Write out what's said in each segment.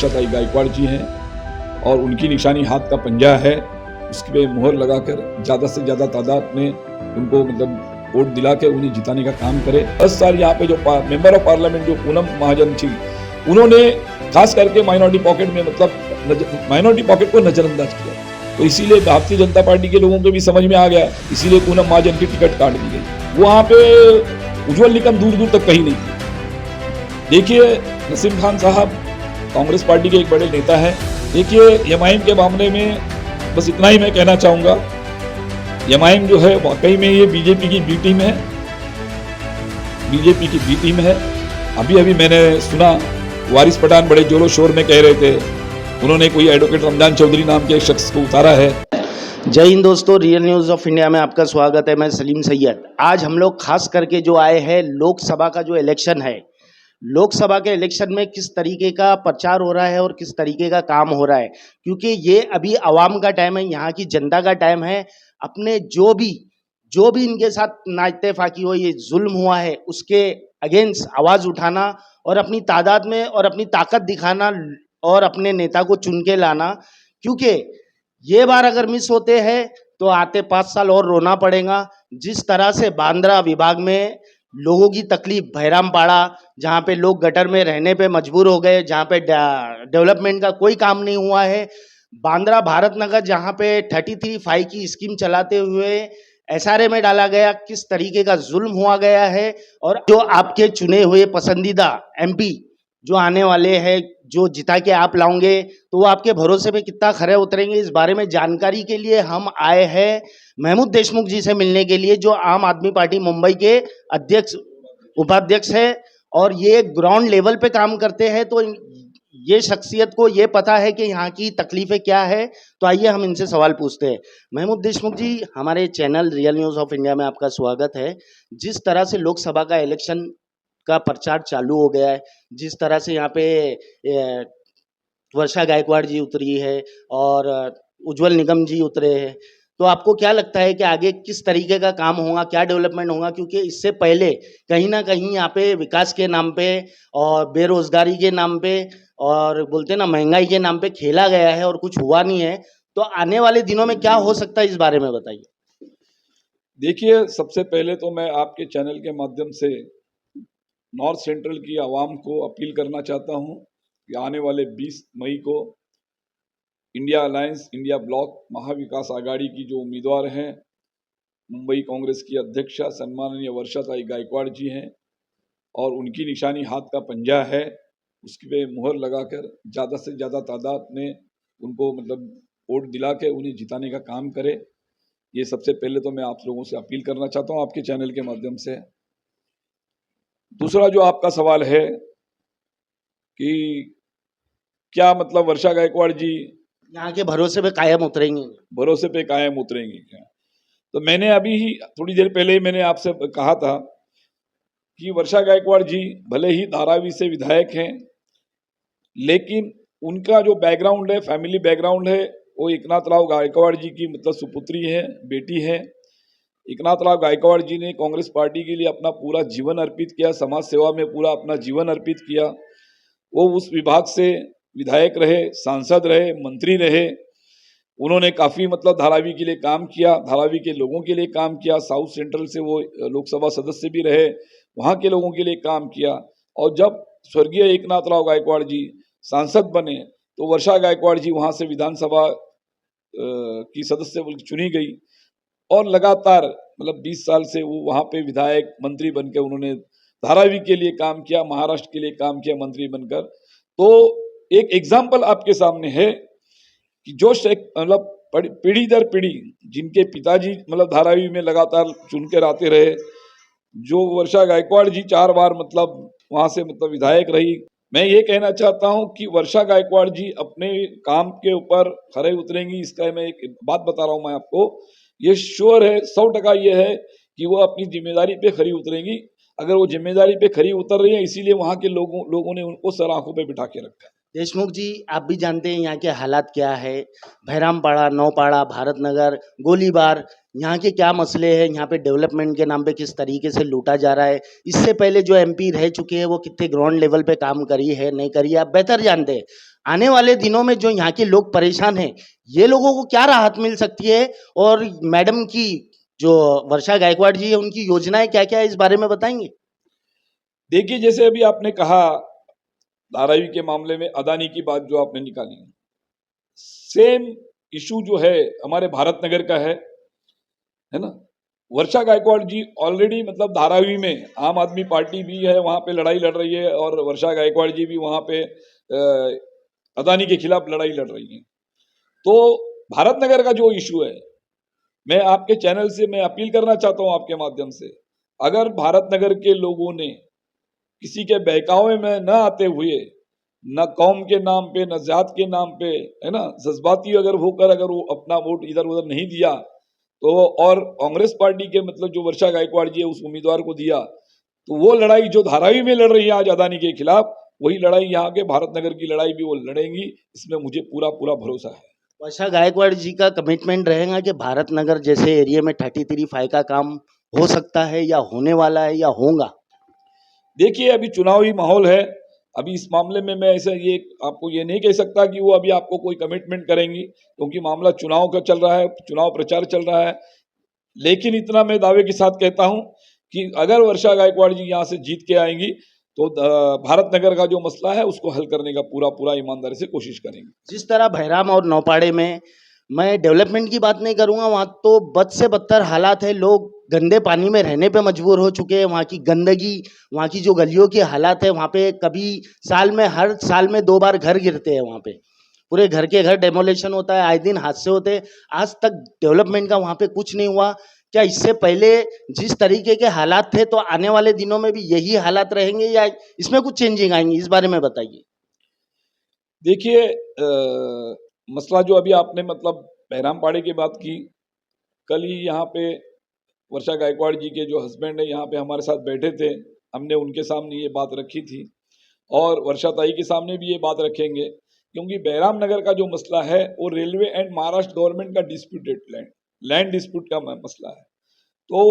वर्षाताई गायकवाड़ जी हैं और उनकी निशानी हाथ का पंजा है। उसके पे मुहर लगाकर ज़्यादा से ज़्यादा तादाद में उनको मतलब वोट दिला के उन्हें जिताने का काम करे। 10 साल यहाँ पे जो मेंबर ऑफ पार्लियामेंट जो पूनम महाजन थी, उन्होंने खास करके माइनॉरिटी पॉकेट में मतलब माइनॉरिटी पॉकेट को नजरअंदाज किया। तो इसीलिए भारतीय जनता पार्टी के लोगों को भी समझ में आ गया, इसीलिए पूनम महाजन की टिकट काट दी गई। वहाँ पे उज्जवल निकम दूर दूर तक कहीं नहीं थी। देखिए, नसीम खान साहब कांग्रेस पार्टी के एक बड़े नेता है। देखिए, एमआईएम के मामले में बस इतना ही मैं कहना चाहूँगा, एमआईएम जो है वाकई में ये बीजेपी की बी टीम है, बीजेपी की बी टीम है। अभी अभी मैंने सुना वारिस पठान बड़े जोरों शोर में कह रहे थे, उन्होंने कोई एडवोकेट रमजान चौधरी नाम के एक शख्स को उतारा है। जय हिंद दोस्तों, रियल न्यूज़ ऑफ इंडिया में आपका स्वागत है। मैं सलीम सैयद। आज हम लोग खास करके जो आए हैं लोकसभा का जो इलेक्शन है, लोकसभा के इलेक्शन में किस तरीके का प्रचार हो रहा है और किस तरीके का काम हो रहा है, क्योंकि ये अभी आवाम का टाइम है, यहाँ की जनता का टाइम है। अपने जो भी इनके साथ नाइत्तेफाकी हो, ये जुल्म हुआ है, उसके अगेंस्ट आवाज़ उठाना और अपनी तादाद में और अपनी ताकत दिखाना और अपने नेता को चुन के लाना। क्योंकि ये बार अगर मिस होते हैं तो आते 5 साल और रोना पड़ेगा। जिस तरह से बांद्रा विभाग में लोगों की तकलीफ, भैरामपाड़ा जहाँ पे लोग गटर में रहने पे मजबूर हो गए, जहाँ पे डेवलपमेंट का कोई काम नहीं हुआ है, बांद्रा भारत नगर जहाँ पे 33(5) की स्कीम चलाते हुए एसआरए में डाला गया, किस तरीके का जुल्म हुआ गया है। और जो आपके चुने हुए पसंदीदा एमपी जो आने वाले हैं, जो जिता के आप लाओगे, तो वो आपके भरोसे पे कितना खरे उतरेंगे, इस बारे में जानकारी के लिए हम आए हैं महमूद देशमुख जी से मिलने के लिए, जो आम आदमी पार्टी मुंबई के अध्यक्ष उपाध्यक्ष है और ये ग्राउंड लेवल पे काम करते हैं। तो ये शख्सियत को ये पता है कि यहाँ की तकलीफें क्या है। तो आइए हम इनसे सवाल पूछते हैं। महमूद देशमुख जी, हमारे channel real news of India में आपका स्वागत है। जिस तरह से लोकसभा का इलेक्शन का प्रचार चालू हो गया है, जिस तरह से यहाँ पे वर्षा गायकवाड़ जी उतरी है और उज्जवल निगम जी उतरे हैं, तो आपको क्या लगता है कि आगे किस तरीके का काम होगा, क्या डेवलपमेंट होगा? क्योंकि इससे पहले कहीं ना कहीं यहाँ पे विकास के नाम पे और बेरोजगारी के नाम पे और बोलते ना महंगाई के नाम पे खेला गया है और कुछ हुआ नहीं है। तो आने वाले दिनों में क्या हो सकता है, इस बारे में बताइए। देखिए, सबसे पहले तो मैं आपके चैनल के माध्यम से नॉर्थ सेंट्रल की आवाम को अपील करना चाहता हूं कि आने वाले 20 मई को India alliance, India block Maha Vikas Aghadi की जो उम्मीदवार हैं, मुंबई कांग्रेस की अध्यक्षा सम्माननीय वर्षाताई गायकवाड़ जी हैं और उनकी निशानी हाथ का पंजा है। उसके पे मुहर लगाकर ज़्यादा से ज़्यादा तादाद में उनको मतलब वोट दिला के उन्हें जिताने का काम करे। ये सबसे पहले तो मैं आप लोगों से अपील करना चाहता हूँ आपके चैनल के माध्यम से। दूसरा जो आपका सवाल है कि क्या मतलब वर्षा गायकवाड़ जी यहाँ के भरोसे पे कायम उतरेंगे? भरोसे पे कायम उतरेंगे क्या? तो मैंने अभी ही थोड़ी देर पहले मैंने आपसे कहा था कि वर्षा गायकवाड़ जी भले ही धारावी से विधायक हैं, लेकिन उनका जो बैकग्राउंड है, फैमिली बैकग्राउंड है, वो एकनाथराव गायकवाड़ जी की मतलब सुपुत्री है, बेटी है। एकनाथराव गायकवाड़ जी ने कांग्रेस पार्टी के लिए अपना पूरा जीवन अर्पित किया, समाज सेवा में पूरा अपना जीवन अर्पित किया। वो उस विभाग से विधायक रहे, सांसद रहे, मंत्री रहे। उन्होंने काफ़ी मतलब धारावी के लिए काम किया, धारावी के लोगों के लिए काम किया। साउथ सेंट्रल से वो लोकसभा सदस्य भी रहे, वहाँ के लोगों के लिए काम किया। और जब स्वर्गीय एकनाथराव गायकवाड़ जी सांसद बने तो वर्षा गायकवाड़ जी वहाँ से विधानसभा की सदस्य चुनी गई और लगातार मतलब 20 साल से वो वहाँ पे विधायक मंत्री बनकर उन्होंने धारावी के लिए काम किया, महाराष्ट्र के लिए काम किया मंत्री बनकर। तो एक एग्जाम्पल आपके सामने है कि जो मतलब पीढ़ी दर पीढ़ी जिनके पिताजी मतलब धारावी में लगातार चुनकर आते रहे, जो वर्षा गायकवाड़ जी 4 बार मतलब वहाँ से मतलब विधायक रही। मैं ये कहना चाहता हूँ कि वर्षा गायकवाड़ जी अपने काम के ऊपर खरे उतरेंगी। इसका मैं एक बात बता रहा हूँ, मैं आपको ये श्योर है, 100% ये है कि वो अपनी जिम्मेदारी पे खरी उतरेंगी। अगर वो जिम्मेदारी पे खरी उतर रही है, इसीलिए वहाँ के लोगों ने उनको सर आंखों पे बिठा के रखा है। देशमुख जी, आप भी जानते हैं यहाँ के हालात क्या है। भैरामपाड़ा, नौपाड़ा, भारत नगर, गोलीबार, यहाँ के क्या मसले हैं, यहाँ पे डेवलपमेंट के नाम पे किस तरीके से लूटा जा रहा है। इससे पहले जो एमपी रह चुके हैं वो कितने ग्राउंड लेवल पे काम करी है, नहीं करी है, आप बेहतर जानते हैं। आने वाले दिनों में जो यहाँ के लोग परेशान हैं, ये लोगों को क्या राहत मिल सकती है, और मैडम की जो वर्षा गायकवाड़ जी है उनकी योजनाएं क्या क्या है, इस बारे में बताएंगे। देखिए, जैसे अभी आपने कहा धारावी के मामले में अदानी की बात जो आपने निकाली, सेम इशू जो है हमारे भारत नगर का है ना। वर्षा गायकवाड़ जी ऑलरेडी मतलब धारावी में आम आदमी पार्टी भी है, वहां पे लड़ाई लड़ रही है, और वर्षा गायकवाड़ जी भी वहां पे अदानी के खिलाफ लड़ाई लड़ रही है। तो भारत नगर का जो इशू है, मैं आपके चैनल से मैं अपील करना चाहता हूं आपके माध्यम से, अगर भारत नगर के लोगों ने किसी के बहकावे में न आते हुए, न कौम के नाम पे, न जात के नाम पे, है ना, जज्बाती अगर होकर अगर वो अपना वोट इधर उधर नहीं दिया, तो और कांग्रेस पार्टी के मतलब जो वर्षा गायकवाड़ जी है उस उम्मीदवार को दिया, तो वो लड़ाई जो धारावी में लड़ रही है आज अदानी के खिलाफ, वही लड़ाई यहाँ के भारत नगर की लड़ाई भी वो लड़ेंगी, इसमें मुझे पूरा पूरा भरोसा है। वर्षा गायकवाड़ जी का कमिटमेंट रहेगा कि भारत नगर जैसे एरिया में 33 का काम हो सकता है, या होने वाला है, या होगा। देखिए, अभी चुनावी माहौल है, अभी इस मामले में मैं ऐसा ये आपको ये नहीं कह सकता कि वो अभी आपको कोई कमिटमेंट करेंगी, क्योंकि मामला चुनाव का चल रहा है, चुनाव प्रचार चल रहा है। लेकिन इतना मैं दावे के साथ कहता हूं कि अगर वर्षा गायकवाड़ जी यहाँ से जीत के आएंगी, तो भारत नगर का जो मसला है उसको हल करने का पूरा पूरा ईमानदारी से कोशिश करेंगे। जिस तरह भैराम और नौपाड़े में, मैं डेवलपमेंट की बात नहीं करूंगा, वहाँ तो बद से बदतर हालात है, लोग गंदे पानी में रहने पे मजबूर हो चुके हैं। वहाँ की गंदगी, वहाँ की जो गलियों की हालात है, वहाँ पे कभी हर साल में 2 बार घर गिरते हैं, वहाँ पे पूरे घर के घर डेमोलेशन होता है, आए दिन हादसे होते हैं। आज तक डेवलपमेंट का वहाँ पे कुछ नहीं हुआ। क्या इससे पहले जिस तरीके के हालात थे, तो आने वाले दिनों में भी यही हालात रहेंगे, या इसमें कुछ चेंजिंग आएंगी, इस बारे में बताइए। देखिए, मसला जो अभी आपने मतलब बहरामपाड़े की बात की, कल ही यहाँ पे वर्षा गायकवाड़ जी के जो हस्बैंड है यहाँ पे हमारे साथ बैठे थे, हमने उनके सामने ये बात रखी थी, और वर्षा ताई के सामने भी ये बात रखेंगे, क्योंकि बैराम नगर का जो मसला है वो रेलवे एंड महाराष्ट्र गवर्नमेंट का डिस्प्यूटेड लैंड डिस्प्यूट का मसला है। तो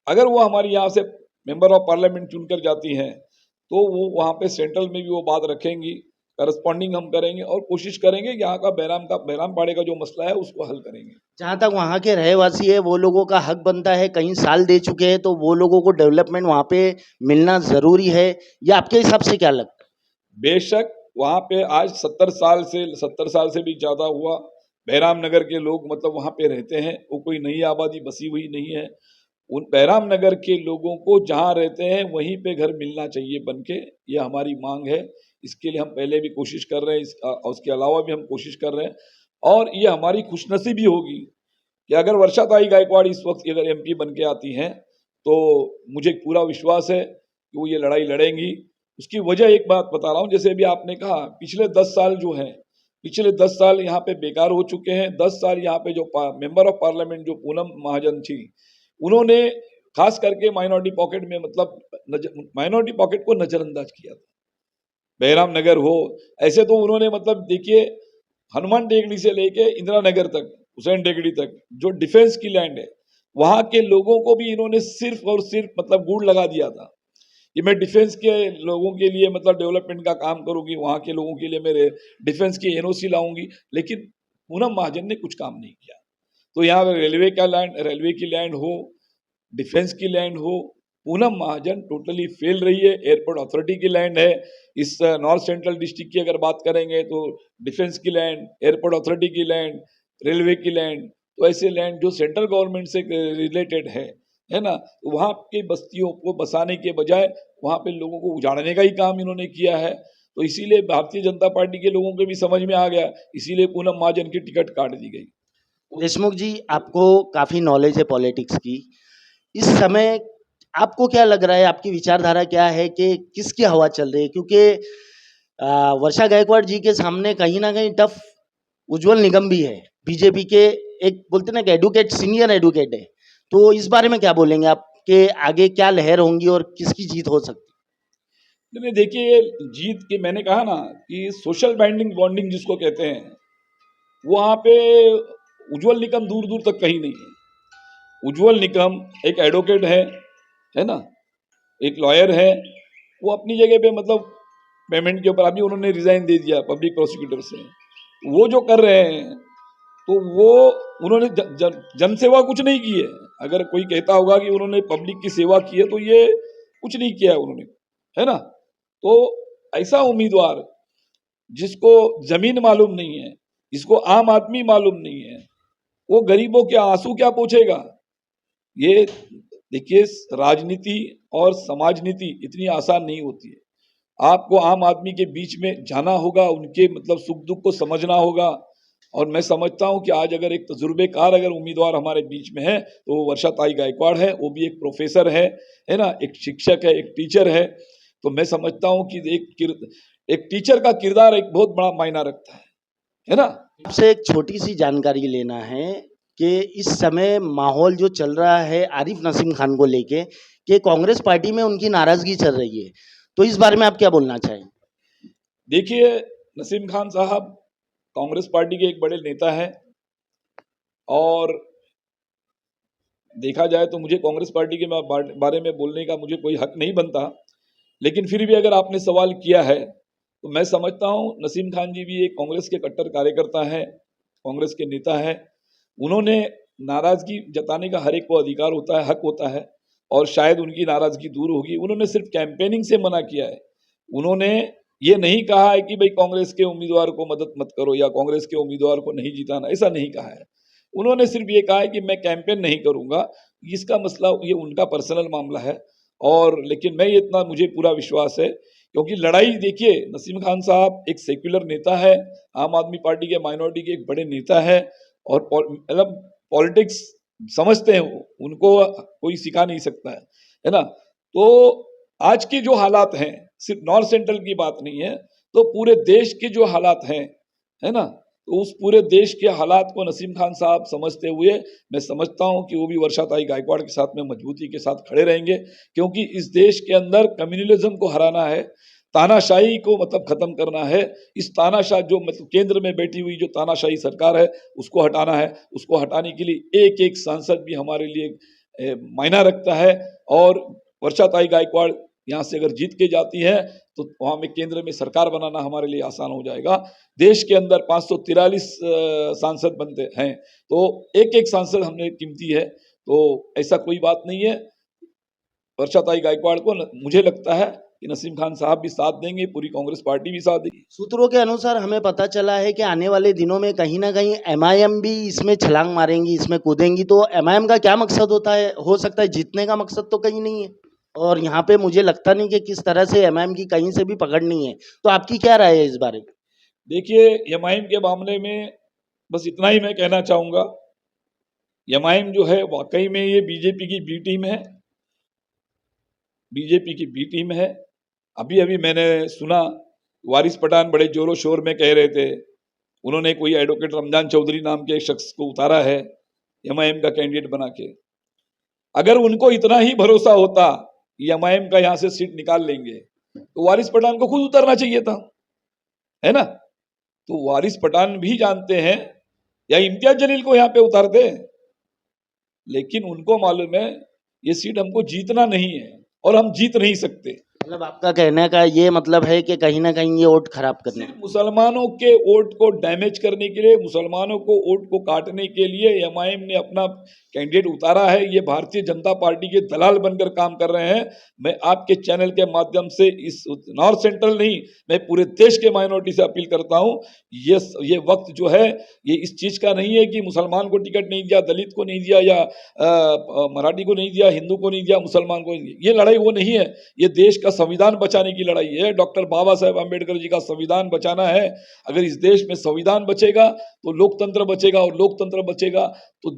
अगर वो हमारी यहाँ से मेंबर ऑफ पार्लियामेंट चुनकर जाती हैं, तो वो वहाँ पे सेंट्रल में भी वो बात रखेंगी, करस्पॉन्डिंग हम करेंगे और कोशिश करेंगे कि यहाँ का बैरामपाड़े का जो मसला है उसको हल करेंगे। जहाँ तक वहाँ के रहवासी है, वो लोगों का हक बनता है, कई साल दे चुके हैं, तो वो लोगों को डेवलपमेंट वहाँ पे मिलना जरूरी है, या आपके हिसाब से क्या लगता है? बेशक वहाँ पे आज 70 साल से भी ज़्यादा हुआ बैराम नगर के लोग मतलब वहाँ पे रहते हैं, वो कोई नई आबादी बसी हुई नहीं है। उन बैराम नगर के लोगों को जहाँ रहते हैं वहीं पे घर मिलना चाहिए बन के, ये हमारी मांग है। इसके लिए हम पहले भी कोशिश कर रहे हैं, उसके अलावा भी हम कोशिश कर रहे हैं, और ये हमारी खुशनसीबी होगी कि अगर वर्षा ताई गायकवाड़ इस वक्त अगर एमपी बन के आती हैं, तो मुझे पूरा विश्वास है कि वो ये लड़ाई लड़ेंगी। उसकी वजह एक बात बता रहा हूँ, जैसे अभी आपने कहा पिछले 10 साल जो हैं, पिछले 10 साल यहाँ पे बेकार हो चुके हैं। 10 साल यहाँ पे जो मेंबर ऑफ पार्लियामेंट जो पूनम महाजन थी, उन्होंने खास करके माइनॉरिटी पॉकेट में मतलब माइनॉरिटी पॉकेट को नजरअंदाज किया था। बैराम नगर हो, ऐसे तो उन्होंने मतलब देखिए हनुमान टेकड़ी से लेके इंदिरा नगर तक, हुसैन टेकड़ी तक जो डिफेंस की लैंड है, वहां के लोगों को भी इन्होंने सिर्फ और सिर्फ मतलब गुड़ लगा दिया था कि मैं डिफेंस के लोगों के लिए मतलब डेवलपमेंट का काम करूंगी, वहां के लोगों के लिए मेरे डिफेंस की एनओसी लाऊंगी, लेकिन पूनम महाजन ने कुछ काम नहीं किया। तो यहाँ रेलवे की लैंड हो, डिफेंस की लैंड हो, पूनम महाजन टोटली फेल रही है। एयरपोर्ट अथॉरिटी की लैंड है, इस नॉर्थ सेंट्रल डिस्ट्रिक्ट की अगर बात करेंगे तो डिफेंस की लैंड, एयरपोर्ट अथॉरिटी की लैंड, रेलवे की लैंड, तो ऐसे लैंड जो सेंट्रल गवर्नमेंट से रिलेटेड है ना, तो वहाँ की बस्तियों को बसाने के बजाय वहाँ पे लोगों को उजाड़ने का ही काम इन्होंने किया है। तो इसीलिए भारतीय जनता पार्टी के लोगों को भी समझ में आ गया, इसीलिए पूनम महाजन की टिकट काट दी गई। देशमुख जी, आपको काफी नॉलेज है पॉलिटिक्स की। इस समय आपको क्या लग रहा है, आपकी विचारधारा क्या है कि किसकी हवा चल रही है? क्योंकि वर्षा गायकवाड़ जी के सामने कहीं ना कहीं टफ उज्जवल निगम भी है, बीजेपी के, एक बोलते ना कि एडवोकेट, सीनियर एडवोकेट है। तो इस बारे में क्या बोलेंगे आप कि आगे क्या लहर होंगी और किसकी जीत हो सकती नहीं देखिए, जीत की मैंने कहा ना कि सोशल बॉन्डिंग जिसको कहते हैं, वहाँ पे उज्जवल निकम दूर दूर तक कहीं नहीं है। उज्जवल निकम एक एडवोकेट है ना, एक लॉयर है, वो अपनी जगह पे मतलब पेमेंट के ऊपर अभी उन्होंने रिजाइन दे दिया पब्लिक प्रोसिक्यूटर से। वो जो कर रहे हैं तो वो उन्होंने जनसेवा कुछ नहीं की है। अगर कोई कहता होगा कि उन्होंने पब्लिक की सेवा की है तो ये कुछ नहीं किया उन्होंने, है ना। तो ऐसा उम्मीदवार जिसको जमीन मालूम नहीं है, जिसको आम आदमी मालूम नहीं है, वो गरीबों के आंसू क्या पूछेगा। ये देखिए, राजनीति और समाजनीति इतनी आसान नहीं होती है। आपको आम आदमी के बीच में जाना होगा, उनके मतलब सुख दुख को समझना होगा। और मैं समझता हूं कि आज अगर एक तजुर्बेकार अगर उम्मीदवार हमारे बीच में है तो वो वर्षाताई गायकवाड़ है। वो भी एक प्रोफेसर है ना, एक शिक्षक है, एक टीचर है। तो मैं समझता हूं कि एक टीचर का किरदार एक बहुत बड़ा मायना रखता है ना। आपसे एक छोटी सी जानकारी लेना है कि इस समय माहौल जो चल रहा है आरिफ नसीम खान को लेके कि कांग्रेस पार्टी में उनकी नाराजगी चल रही है, तो इस बारे में आप क्या बोलना चाहें? देखिए, नसीम खान साहब कांग्रेस पार्टी के एक बड़े नेता हैं और देखा जाए तो मुझे कांग्रेस पार्टी के बारे में बोलने का मुझे कोई हक नहीं बनता। लेकिन फिर भी अगर आपने सवाल किया है तो मैं समझता हूं नसीम खान जी भी एक कांग्रेस के कट्टर कार्यकर्ता हैं, कांग्रेस के नेता हैं। उन्होंने नाराजगी जताने का हर एक को अधिकार होता है, हक होता है, और शायद उनकी नाराजगी दूर होगी। उन्होंने सिर्फ कैंपेनिंग से मना किया है। उन्होंने ये नहीं कहा है कि भाई कांग्रेस के उम्मीदवार को मदद मत करो या कांग्रेस के उम्मीदवार को नहीं जिताना, ऐसा नहीं कहा है। उन्होंने सिर्फ ये कहा है कि मैं कैंपेन नहीं करूंगा। इसका मसला ये उनका पर्सनल मामला है। और लेकिन मैं इतना मुझे पूरा विश्वास है, क्योंकि लड़ाई देखिए, नसीम खान साहब एक सेक्युलर नेता है, आम आदमी पार्टी के माइनॉरिटी के एक बड़े नेता है और मतलब पॉलिटिक्स समझते हैं वो, उनको कोई सिखा नहीं सकता है ना। तो आज के जो हालात हैं, सिर्फ नॉर्थ सेंट्रल की बात नहीं है, तो पूरे देश के जो हालात हैं, है ना, तो उस पूरे देश के हालात को नसीम खान साहब समझते हुए मैं समझता हूं कि वो भी वर्षाताई गायकवाड़ के साथ में मजबूती के साथ खड़े रहेंगे। क्योंकि इस देश के अंदर कम्युनलिज्म को हराना है, तानाशाही को मतलब खत्म करना है। इस तानाशाह जो मतलब केंद्र में बैठी हुई जो तानाशाही सरकार है उसको हटाना है। उसको हटाने के लिए एक एक सांसद भी हमारे लिए मायना रखता है। और वर्षाताई गायकवाड़ यहाँ से अगर जीत के जाती है तो वहाँ में केंद्र में सरकार बनाना हमारे लिए आसान हो जाएगा। देश के अंदर 543 सांसद बनते हैं, तो एक एक सांसद हमने कीमती है। तो ऐसा कोई बात नहीं है। वर्षाताई गायकवाड़ को मुझे लगता है कि नसीम खान साहब भी साथ देंगे, पूरी कांग्रेस पार्टी भी साथ देगी। सूत्रों के अनुसार हमें पता चला है कि आने वाले दिनों में कहीं ना कहीं एमआईएम भी इसमें छलांग मारेंगी, इसमें कूदेंगी। तो एमआईएम का क्या मकसद होता है? हो सकता है जीतने का मकसद तो कहीं नहीं है, और यहाँ पे मुझे लगता नहीं कि किस तरह से एमआईएम की कहीं से भी पकड़ नहीं है। तो आपकी क्या राय है इस बारे में? देखिए, एमआईएम के मामले में बस इतना ही मैं कहना चाहूंगा, एमआईएम जो है वाकई में ये बीजेपी की बी टीम है, बीजेपी की बी टीम है। अभी अभी मैंने सुना वारिस पठान बड़े जोरों शोर में कह रहे थे, उन्होंने कोई एडवोकेट रमजान चौधरी नाम के एक शख्स को उतारा है एमआईएम का कैंडिडेट बना के। अगर उनको इतना ही भरोसा होता कि एमआईएम का यहां से सीट निकाल लेंगे तो वारिस पठान को खुद उतरना चाहिए था, है ना। तो वारिस पठान भी जानते हैं, या इम्तियाज जलील को यहां पे उतारते, लेकिन उनको मालूम है ये सीट हमको जीतना नहीं है और हम जीत नहीं सकते। मतलब आपका कहने का ये मतलब है कि कहीं ना कहीं ये वोट खराब करने, सिर्फ मुसलमानों के वोट को डैमेज करने के लिए, मुसलमानों को वोट को काटने के लिए एमआईएम ने अपना कैंडिडेट उतारा है। ये भारतीय जनता पार्टी के दलाल बनकर काम कर रहे हैं। मैं आपके चैनल के माध्यम से इस नॉर्थ सेंट्रल नहीं, मैं पूरे देश के माइनॉरिटी से अपील करता हूं, ये वक्त जो है ये इस चीज का नहीं है कि मुसलमान को टिकट नहीं दिया, दलित को नहीं दिया, या मराठी को नहीं दिया, हिंदू को नहीं दिया, मुसलमान को नहीं दिया। ये लड़ाई वो नहीं है, ये देश का संविधान बचाने की लड़ाई है। डॉक्टर बाबा साहेब आम्बेडकर जी का संविधान बचाना है। अगर इस देश में संविधान बचेगा तो लोकतंत्र बचेगा, और लोकतंत्र बचेगा तो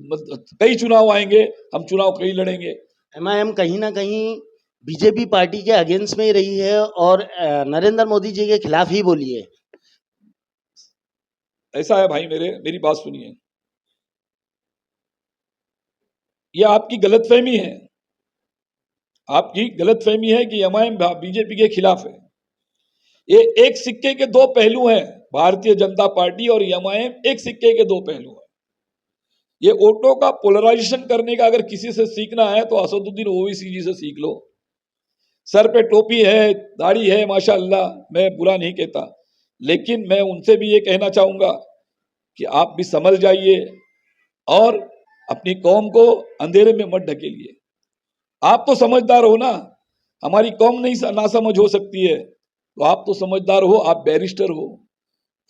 कई चुनाव आएंगे, हम चुनाव कई लड़ेंगे। एमआईएम कहीं ना कहीं बीजेपी पार्टी के अगेंस्ट में ही रही है और नरेंद्र मोदी जी के खिलाफ ही बोली है। ऐसा है भाई, मेरी बात सुनिए, यह आपकी गलतफहमी है। आपकी गलतफहमी है कि एमआईएम बीजेपी के खिलाफ है। ये एक सिक्के के दो पहलू हैं। भारतीय जनता पार्टी और एमआईएम एक सिक्के के दो पहलू हैं। ये वोटों का पोलराइजेशन करने का अगर किसी से सीखना है तो असदुद्दीन ओवैसी जी से सीख लो। सर पे टोपी है, दाढ़ी है, माशाअल्लाह, मैं बुरा नहीं कहता, लेकिन मैं उनसे भी ये कहना चाहूंगा कि आप भी समझ जाइए और अपनी कौम को अंधेरे में मत ढकेलिए। आप तो समझदार हो ना, हमारी कौम नहीं नासमझ हो सकती है, तो आप तो समझदार हो, आप बैरिस्टर हो,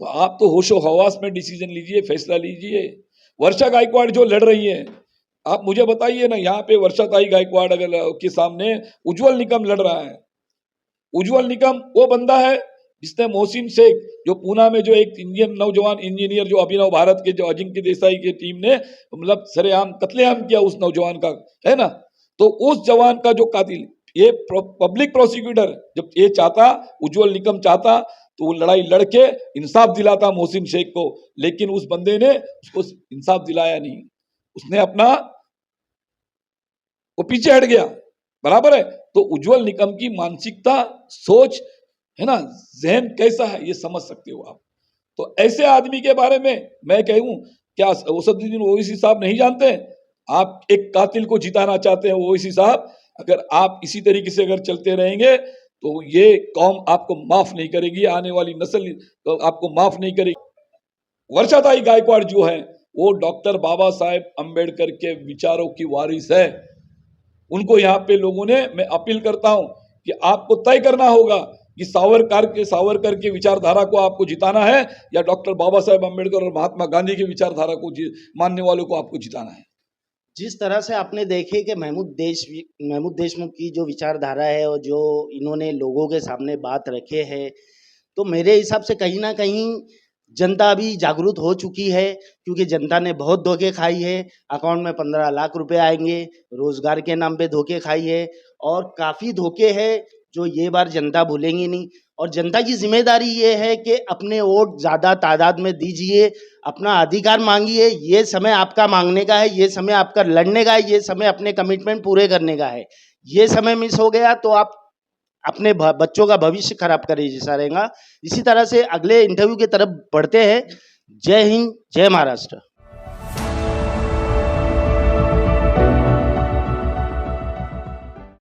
तो आप तो होशो हवास में डिसीजन लीजिए, फैसला लीजिए। वर्षा गायकवाड़ जो लड़ रही है, आप मुझे बताइए ना, यहाँ पे वर्षाताई गायकवाड़ अगर के सामने उज्जवल निकम लड़ रहा है। उज्जवल निकम वो बंदा है जिसने मोहसिन शेख, जो पूना में जो एक इंडियन नौजवान इंजीनियर, जो अभिनव भारत के, जो अजिंक्य देसाई की टीम ने मतलब सरेआम कत्लेआम किया उस नौजवान का, है ना, तो उस जवान का जो कातिल, ये पब्लिक प्रोसिक्यूटर जब ये चाहता, उज्जवल निकम चाहता, तो वो लड़ाई लड़के इंसाफ दिलाता मोहसिन शेख को, लेकिन उस बंदे ने उसको इंसाफ दिलाया नहीं, उसने अपना वो पीछे हट गया। बराबर है। तो उज्जवल निकम की मानसिकता, सोच, है ना, जहन कैसा है ये समझ सकते हो आप। तो ऐसे आदमी के बारे में मैं कहूं, क्या असदुद्दीन ओवैसी साहब नहीं जानते? आप एक कातिल को जिताना चाहते हैं ओवैसी साहब, अगर आप इसी तरीके से अगर चलते रहेंगे तो ये कौम आपको माफ नहीं करेगी, आने वाली नस्ल तो आपको माफ नहीं करेगी। वर्षाताई गायकवाड़ जो है वो डॉक्टर बाबा साहेब अम्बेडकर के विचारों की वारिस है। उनको यहाँ पे लोगों ने, मैं अपील करता हूं कि आपको तय करना होगा कि सावरकर के विचारधारा को आपको जिताना है या डॉक्टर बाबा साहेब अम्बेडकर और महात्मा गांधी की विचारधारा को मानने वालों को आपको जिताना है। जिस तरह से आपने देखे कि महमूद देशमुख की जो विचारधारा है और जो इन्होंने लोगों के सामने बात रखे है, तो मेरे हिसाब से कहीं ना कहीं जनता अभी जागरूक हो चुकी है, क्योंकि जनता ने बहुत धोखे खाई है। अकाउंट में 15 लाख रुपए आएंगे, रोजगार के नाम पे धोखे खाई है, और काफ़ी धोखे है जो ये बार जनता भूलेंगी नहीं। और जनता की जिम्मेदारी ये है कि अपने वोट ज़्यादा तादाद में दीजिए, अपना अधिकार मांगिए। ये समय आपका मांगने का है, ये समय आपका लड़ने का है, ये समय अपने कमिटमेंट पूरे करने का है। ये समय मिस हो गया तो आप अपने बच्चों का भविष्य खराब करे जैसा रहेगा। इसी तरह से अगले इंटरव्यू की तरफ बढ़ते हैं। जय हिंद, जय महाराष्ट्र।